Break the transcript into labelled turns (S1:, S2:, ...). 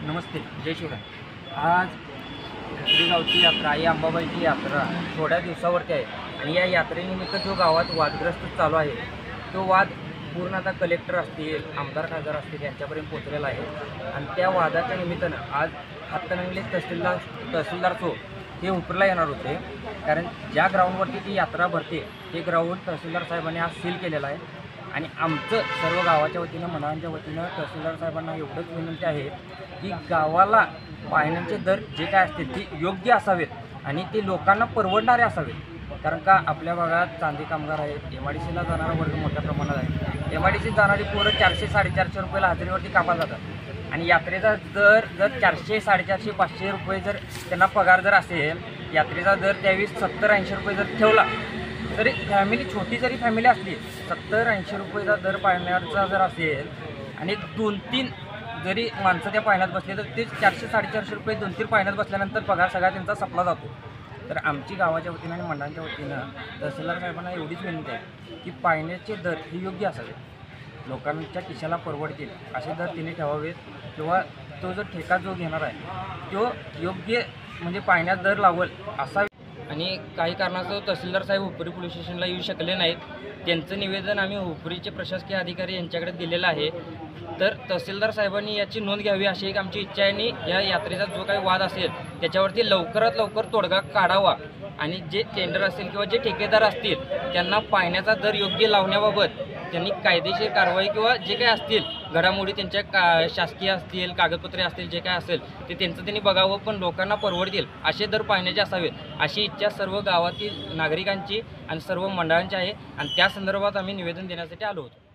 S1: नमस्ते, जय शिवराय। आज हुपरी गावची यात्रा आई अंबाबाईची यात्रा थोड्या दिवसावरती आहे आणि या यात्रेनिमित्त जो गावात वादग्रस्त चालू आहे तो वाद पूर्ण आता कलेक्टर असतील, आमदार खासदार असतील यांच्यापर्यंत पोहोचलेला आहे आणि त्या वादाच्या निमित्तानं आज हातकणंगले तहसीलदार चौक हे हुपरीला येणार होते। कारण ज्या ग्राउंडवरती ती यात्रा भरते ते ग्राउंड तहसीलदार साहेबांनी आज सील केलेलं आहे आणि आमचं सर्व गावाच्या वतीनं मंडळांच्या वतीनं तहसीलदार साहेबांना एवढंच विनंती आहे की गावाला पाण्याचे दर जे काय असतील ते योग्य असावेत आणि ते लोकांना परवडणारे असावेत। कारण का आपल्या भागात चांदी कामगार आहेत, MIDCला जाणारा वर्ग मोठ्या प्रमाणात आहे। MIDC जाणारी पोरं 400-450 रुपयाला हजेरीवरती कामाला जातात आणि यात्रेचा दर जर 400-450-500 रुपये जर त्यांना पगार जर असेल, यात्रेचा दर त्यावेळी 70-80 रुपये जर ठेवला तरी फॅमिली छोटी जरी फॅमिली असली 70-80 रुपयेचा दर पाळण्याचा जर असेल आणि 2-3 जरी माणसं त्या पाळण्यात बसले तर ते 400-450 रुपये 2-3 पाळण्यात बसल्यानंतर पगार सगळा त्यांचा संपला जातो। तर आमची गावाच्या वतीनं आणि मंडळांच्या वतीनं तहसीलदार साहेबांना एवढीच विनंती आहे की पाळण्याचे दर हे योग्य असावेत, लोकांच्या खिशाला परवडतील असे दर तिने ठेवावेत किंवा तो जो ठेका जो घेणार आहे तो योग्य म्हणजे पाळण्यात दर लावल असा। आणि काही कारणास्तव तहसीलदार साहेब हुपरी पोलीस स्टेशनला येऊ शकले नाहीत। त्यांचं निवेदन आम्ही हुपरीचे प्रशासकीय अधिकारी यांच्याकडे दिलेलं आहे। तर तहसीलदार साहेबांनी याची नोंद घ्यावी अशी एक आमची इच्छा आहे आणि या यात्रेचा जो काही वाद असेल त्याच्यावरती लवकरात लवकर तोडगा काढावा आणि जे टेंडर असेल किंवा जे ठेकेदार असतील त्यांना पाळण्याचा दर योग्य लावण्याबाबत त्यांनी कायदेशीर कारवाई किंवा जे काही असतील घडामोडी त्यांच्या शासकीय असतील, कागदपत्रे असतील, जे काय असेल ते त्यांचं त्यांनी बघावं, पण लोकांना परवडतील असे दर पाळण्याचे असावेत अशी इच्छा सर्व गावातील नागरिकांची आणि सर्व मंडळांची आहे आणि त्या संदर्भात आम्ही निवेदन देण्यासाठी आलो होतो।